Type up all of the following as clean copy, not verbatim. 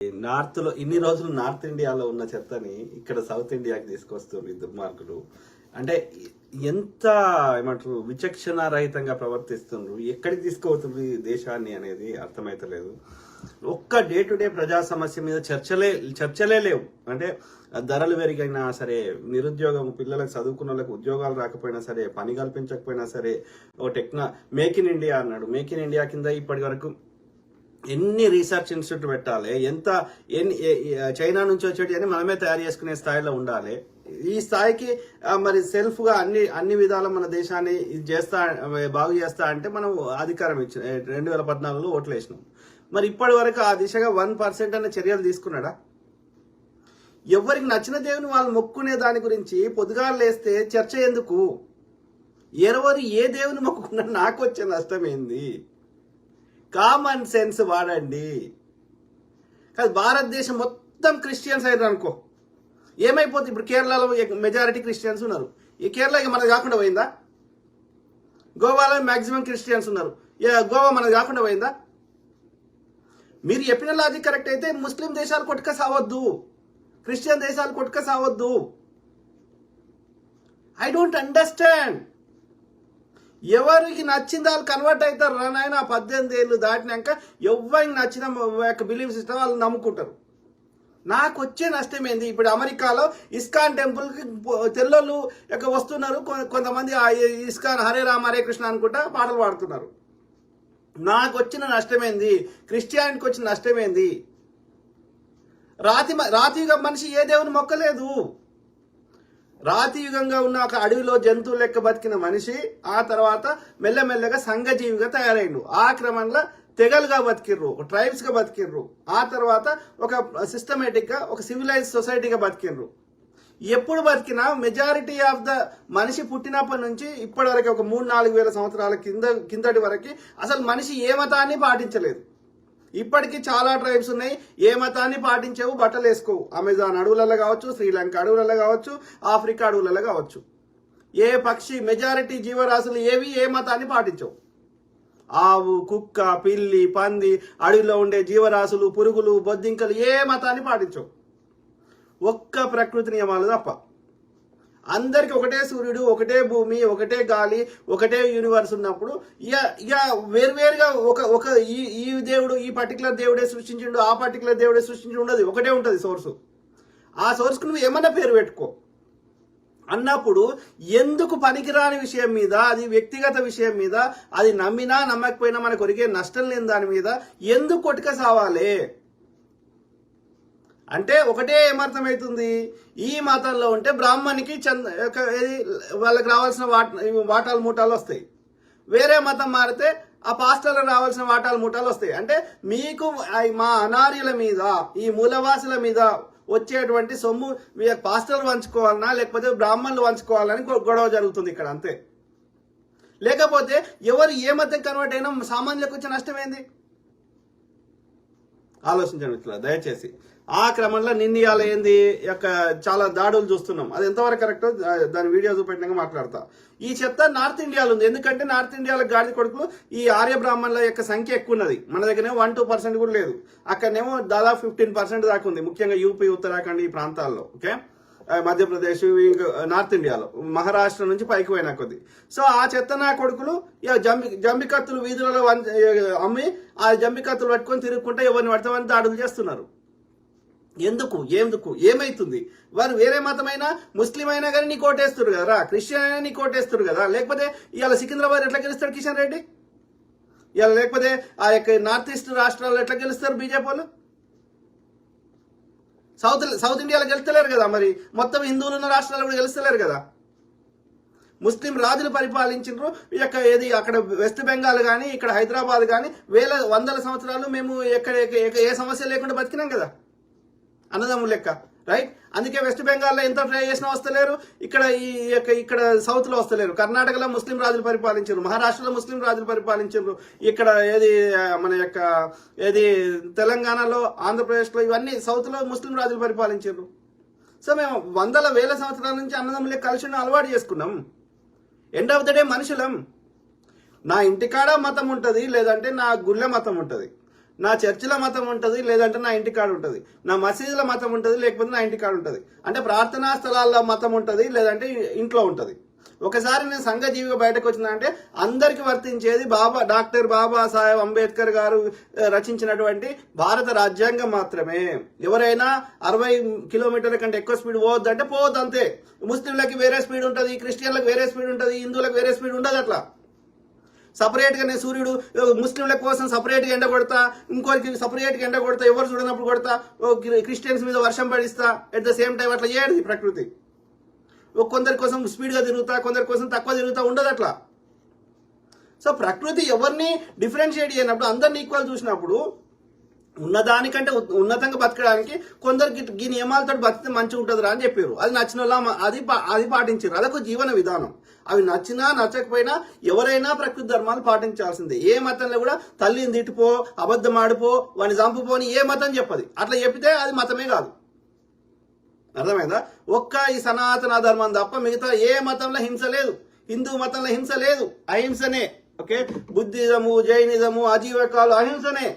నార్త్లో ఇన్ని రోజులు నార్త్ ఇండియాలో ఉన్న చెత్తని ఇక్కడ సౌత్ ఇండియాకి తీసుకొస్తుంది దుర్మార్గులు. అంటే ఎంత ఏమంటారు విచక్షణ రహితంగా ప్రవర్తిస్తున్నారు, ఎక్కడికి తీసుకుపోతుంది దేశాన్ని అనేది అర్థమైతలేదు. ఒక్క డే టు డే ప్రజా సమస్య మీద చర్చలే లేవు. అంటే ధరలు పెరిగినా సరే, నిరుద్యోగం, పిల్లలకు చదువుకున్న వాళ్ళకి ఉద్యోగాలు రాకపోయినా సరే, పని కల్పించకపోయినా సరే, మేక్ ఇన్ ఇండియా అన్నాడు. మేక్ ఇన్ ఇండియా కింద ఇప్పటి వరకు ఎన్ని రీసెర్చ్ ఇన్స్టిట్యూట్ పెట్టాలి, చైనా నుంచి వచ్చేటి అని మనమే తయారు చేసుకునే స్థాయిలో ఉండాలి. ఈ స్థాయికి మరి సెల్ఫ్ గా అన్ని విధాల మన దేశాన్ని బాగు చేస్తా అంటే మనం అధికారం ఇచ్చిన 2014లో ఓట్లు వేసినాం. మరి ఇప్పటి వరకు ఆ దిశగా 1% అనే చర్యలు తీసుకున్నాడా? ఎవరికి నచ్చిన దేవుని వాళ్ళు మొక్కునే దాని గురించి పొద్దుగాలు లేస్తే చర్చ ఎందుకు? ఎవరు ఏ దేవుని మొక్కుకున్నా నాకు వచ్చే నష్టం ఏంది? కామన్ సెన్స్ వాడండి. కాదు, భారతదేశం మొత్తం క్రిస్టియన్స్ అయ్యారు అనుకో, ఏమైపోతుంది? ఇప్పుడు కేరళలో మెజారిటీ క్రిస్టియన్స్ ఉన్నారు. ఈ కేరళ మనకు కాకుండా పోయిందా? గోవాలో మాక్సిమం క్రిస్టియన్స్ ఉన్నారు. గోవా మనకు కాకుండా పోయిందా? మీరు చెప్పిన లాజిక్ కరెక్ట్ అయితే ముస్లిం దేశాలు కొట్టుక సావద్దు, క్రిస్టియన్ దేశాలు కొట్టుక సావద్దు. I don't understand. ఎవరికి నచ్చింది వాళ్ళు కన్వర్ట్ అవుతారు. నాయన 18 ఏళ్ళు దాటినాక ఎవరికి నచ్చిన బిలీఫ్ సిస్టమ్ వాళ్ళు నమ్ముకుంటారు. నాకు వచ్చే నష్టం ఏంది? ఇప్పుడు అమెరికాలో ఇస్కాన్ టెంపుల్కి తెల్లోళ్ళు వస్తున్నారు, కొంతమంది ఇస్కాన్ హరే రామ హరే కృష్ణ అనుకుంటా పాటలు పాడుతున్నారు. నాకు వచ్చిన నష్టమేంది? క్రిస్టియానిటీకి వచ్చిన నష్టమేంది? రాతిగా మనిషి ఏ దేవుని మొక్కలేదు. రాతియుగంగా ఉన్న ఒక అడవిలో జంతువు లెక్క బతికిన మనిషి ఆ తర్వాత మెల్లమెల్లగా సంఘజీవిగా తయారైండు. ఆ క్రమంలో తెగలుగా బతికిర్రు, ట్రైబ్స్ గా బతికిర్రు. ఆ తర్వాత ఒక సిస్టమేటిక్ గా ఒక సివిలైజ్ సొసైటీగా బతికిర్రు. ఎప్పుడు బతికినా మెజారిటీ ఆఫ్ ద మనిషి పుట్టినప్పటి నుంచి ఇప్పటి వరకు ఒక 3-4 వేల సంవత్సరాల కిందటి వరకు అసలు మనిషి ఏ మతాన్ని పాటించలేదు. ఇప్పటికీ చాలా ట్రైబ్స్ ఉన్నాయి ఏ మతాన్ని పాటించవు, బట్టలు వేసుకోవు. అమెజాన్ అడవులలో కావచ్చు, శ్రీలంక అడవులలో కావచ్చు, ఆఫ్రికా అడవులలో కావచ్చు. ఏ పక్షి మెజారిటీ జీవరాశులు ఏవి ఏ మతాన్ని పాటించవు. ఆవు, కుక్క, పిల్లి, పంది, అడవిలో ఉండే జీవరాశులు, పురుగులు, బొద్దింకలు ఏ మతాన్ని పాటించవు. ఒక్క ప్రకృతి నియమాలు తప్ప. అందరికి ఒకటే సూర్యుడు, ఒకటే భూమి, ఒకటే గాలి, ఒకటే యూనివర్స్ ఉన్నప్పుడు ఇక వేరువేరుగా ఒక ఈ దేవుడు ఈ పర్టికులర్ దేవుడే సృష్టించిండు, ఆ పర్టికులర్ దేవుడే సృష్టించి ఉండదు. ఒకటే ఉంటుంది సోర్సు. ఆ సోర్స్కు నువ్వు ఏమన్నా పేరు పెట్టుకో అన్నప్పుడు ఎందుకు పనికిరాని విషయం మీద, అది వ్యక్తిగత విషయం మీద, అది నమ్మినా నమ్మకపోయినా మనకు ఒరిగే నష్టం లేని దాని మీద ఎందుకు కొట్టుక సావాలి? అంటే ఒకటే ఏమర్థమవుతుంది, ఈ మతంలో ఉంటే బ్రాహ్మణికి వాళ్ళకి రావాల్సిన వాటాలు మూటాలు వస్తాయి, వేరే మతం మారితే ఆ పాస్టర్లకు రావాల్సిన వాటాలు మూటాలు వస్తాయి. అంటే మీకు మా అనార్యుల మీద, ఈ మూలవాసుల మీద వచ్చేటువంటి సొమ్ము పాస్టర్లు పంచుకోవాలన్నా లేకపోతే బ్రాహ్మణులు పంచుకోవాలని గొడవ జరుగుతుంది ఇక్కడ, అంతే. లేకపోతే ఎవరు ఏ మతం కన్వర్ట్ అయినా సామాన్యులకు వచ్చే నష్టం ఏంది? ఆలోచించండి మిత్రులారా దయచేసి. ఆ క్రమంలో నిన్నయాల ఏంది చాలా దాడులు చూస్తున్నాం. అది ఎంతవరకు కరెక్టో దాని వీడియో చూపెట్టినాక మాట్లాడతా. ఈ చెత్త నార్త్ ఇండియాలో ఉంది. ఎందుకంటే నార్త్ ఇండియాలో గాడి కొడుకులు ఈ ఆర్య బ్రాహ్మణుల యొక్క సంఖ్య ఎక్కువ ఉన్నది. మన దగ్గరనేమో 1-2% కూడా లేదు. అక్కడనేమో దాదాపు 15% దాకా ఉంది, ముఖ్యంగా యూపీ, ఉత్తరాఖండ్ ఈ ప్రాంతాల్లో. ఓకే, మధ్యప్రదేశ్, నార్త్ ఇండియాలో మహారాష్ట్ర నుంచి పైకి పోయినా కొద్ది. సో ఆ చెత్త నా కొడుకులు జంబికత్తులు వీధులలో అమ్మి ఆ జంబికత్తులు పట్టుకొని తిరుగుకుంటే ఎవరిని పడతామని దాడులు చేస్తున్నారు. ఎందుకు ఏమైతుంది? వారు వేరే మతమైనా ముస్లిం అయినా కానీ నీ కోటేస్తారు కదా, క్రిస్టియన్ అయినా నీ కోటేస్తారు కదా. లేకపోతే ఇవాళ సికింద్రాబాద్ ఎట్లా గెలుస్తాడు కిషన్ రెడ్డి? ఇవాళ లేకపోతే ఆ యొక్క నార్త్ ఈస్ట్ రాష్ట్రాల్లో ఎట్లా గెలుస్తారు బీజేపీ వాళ్ళు? సౌత్ ఇండియాలో గెలుస్తలేరు కదా. మరి మొత్తం హిందువులు ఉన్న రాష్ట్రాల్లో కూడా గెలుస్తలేరు కదా. ముస్లిం రాజులు పరిపాలించారు. అక్కడ వెస్ట్ బెంగాల్ కానీ ఇక్కడ హైదరాబాద్ కానీ వందల సంవత్సరాలు మేము ఏ సమస్య లేకుండా బతికినాం కదా, అన్నదమ్ములు లెక్క, రైట్? అందుకే వెస్ట్ బెంగాల్లో ఎంత ట్రై చేసినా వస్తలేరు, ఇక్కడ సౌత్ లో వస్తలేరు. కర్ణాటకలో ముస్లిం రాజులు పరిపాలించారు, మహారాష్ట్రలో ముస్లిం రాజులు పరిపాలించారు, ఇక్కడ తెలంగాణలో, ఆంధ్రప్రదేశ్లో ఇవన్నీ సౌత్ లో ముస్లిం రాజులు పరిపాలించారు. సో మేము వందల వేల సంవత్సరాల నుంచి అన్నదమ్ములే కలిసి అలవాటు చేసుకున్నాం. ఎండ్ ఆఫ్ ద డే మనుషులం. నా ఇంటికాడ మతం ఉంటుంది, లేదంటే నా గుళ్ళె మతం ఉంటుంది. నా చర్చిల మతం ఉంటుంది, లేదంటే నా ఇంటి కాడ ఉంటుంది. నా మసీదుల మతం ఉంటుంది, లేకపోతే నా ఇంటి కాడ ఉంటుంది. అంటే ప్రార్థనా స్థలాల్లో మతం ఉంటుంది, లేదంటే ఇంట్లో ఉంటుంది. ఒకసారి నేను సంఘజీవిగా బయటకు వచ్చినా అంటే అందరికి వర్తించేది డాక్టర్ బాబాసాహెబ్ అంబేద్కర్ గారు రచించినటువంటి భారత రాజ్యాంగం మాత్రమే. ఎవరైనా 60 కిలోమీటర్ల కంటే ఎక్కువ స్పీడ్ పోవద్దు అంటే పోవద్దు, అంతే. ముస్లింలకి వేరే స్పీడ్ ఉంటుంది, క్రిస్టియన్లకు వేరే స్పీడ్ ఉంటుంది, హిందువులకు వేరే స్పీడ్ ఉండదు. అట్లా సపరేట్గా నేను సూర్యుడు ముస్లింల కోసం సపరేట్గా ఎండ కొడతా, ఇంకోరికి సపరేట్గా ఎండ కొడతా, ఎవరు చూడనప్పుడు కొడతా, క్రిస్టియన్స్ మీద వర్షం పడిస్తా, ఎట్ ద సేమ్ టైం అట్లా చేయదు ప్రకృతి. కొందరి కోసం స్పీడ్గా తిరుగుతా, కొందరి కోసం తక్కువ తిరుగుతా, ఉండదు అట్లా. సో ప్రకృతి ఎవరిని డిఫరెన్షియేట్ చేయనప్పుడు, అందరిని ఈక్వల్ చూసినప్పుడు ఉన్నదానికంటే ఉన్నతంగా బతకడానికి కొందరికి ఈ నియమాలతో బతికితే మంచిగా ఉంటుందిరా అని చెప్పారు. అది నచ్చిన వాళ్ళ అది పాటించారు. అదొక జీవన విధానం. అవి నచ్చినా నచ్చకపోయినా ఎవరైనా ప్రకృతి ధర్మాలు పాటించాల్సిందే. ఏ మతంలో కూడా తల్లిని తిట్టుపో, అబద్ధం ఆడిపో, వాడిని చంపుపోని ఏ మతం చెప్పది. అట్లా చెప్పితే అది మతమే కాదు. అర్థమైందా? ఒక్క ఈ సనాతన ధర్మం తప్ప మిగతా ఏ మతంలో హింస లేదు. హిందూ మతంలో హింస లేదు, అహింసనే. ఓకే, బుద్ధిజము, జైనిజము, అజీవకాలు అహింసనే.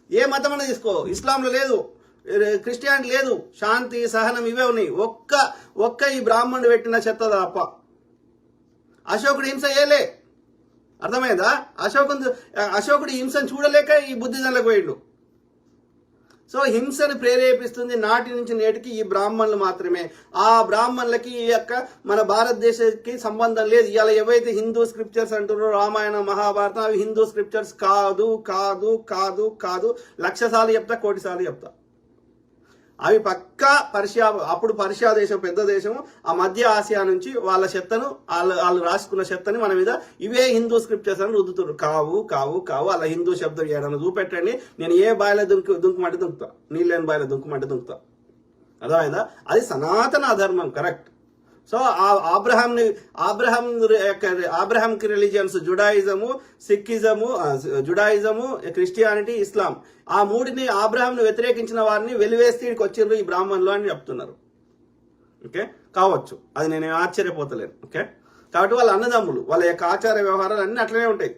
ఏ మతం అనేది తీసుకో, ఇస్లాంలో లేదు, క్రిస్టియానిటీ లేదు. శాంతి, సహనం ఇవే ఉన్నాయి. ఒక్క ఈ బ్రాహ్మణుడు పెట్టిన చెత్త తప్ప. అశోకుడు హింస ఏలే. అర్థమైందా? అశోకుడు హింసను చూడలేక ఈ బుద్ధిజంలకు పోయిండు. సో హింసను ప్రేరేపిస్తుంది నాటి నుంచి నేటికి ఈ బ్రాహ్మణులు మాత్రమే. ఆ బ్రాహ్మణులకి ఈ యొక్క మన భారతదేశానికి సంబంధం లేదు. ఇవాళ ఏవైతే హిందూ స్క్రిప్చర్స్ అంటున్నారో, రామాయణ మహాభారతం, అవి హిందూ స్క్రిప్చర్స్ కాదు కాదు కాదు కాదు. 1,00,000 సార్లు చెప్తా, 1,00,00,000 సార్లు చెప్తా. అవి పక్కా అప్పుడు పర్షియా దేశం పెద్ద దేశం, ఆ మధ్య ఆసియా నుంచి వాళ్ళ చెత్తను వాళ్ళు రాసుకున్న చెత్తని మన మీద ఇవే హిందూ స్క్రిప్చర్స్ అని రుద్దుతున్నారు. కావు కావు కావు. అలా హిందూ శబ్దం ఏడన్నా చూపెట్టండి, నేను ఏ బాయిలో దుంకుమంటే దుంకుతా, నీళ్ళని బాయిలో దుంకుమంటే దుంకుతా. అర్థమైందా? అది సనాతన అధర్మం, కరెక్ట్. సో ఆబ్రహాంకి రిలీజియన్స్ జుడాయిజము, సిక్కిజము, క్రిస్టియానిటీ, ఇస్లాం, ఆ మూడిని ఆబ్రహాంను వ్యతిరేకించిన వారిని వెలివేస్తే ఇక్కడికి వచ్చిర్రు ఈ బ్రాహ్మణులు అని చెప్తున్నారు. ఓకే, కావచ్చు, అది నేను ఆశ్చర్యపోతలేను. ఓకే, కాబట్టి వాళ్ళ అన్నదమ్ములు, వాళ్ళ యొక్క ఆచార వ్యవహారాలు అన్నీ అట్లనే ఉంటాయి.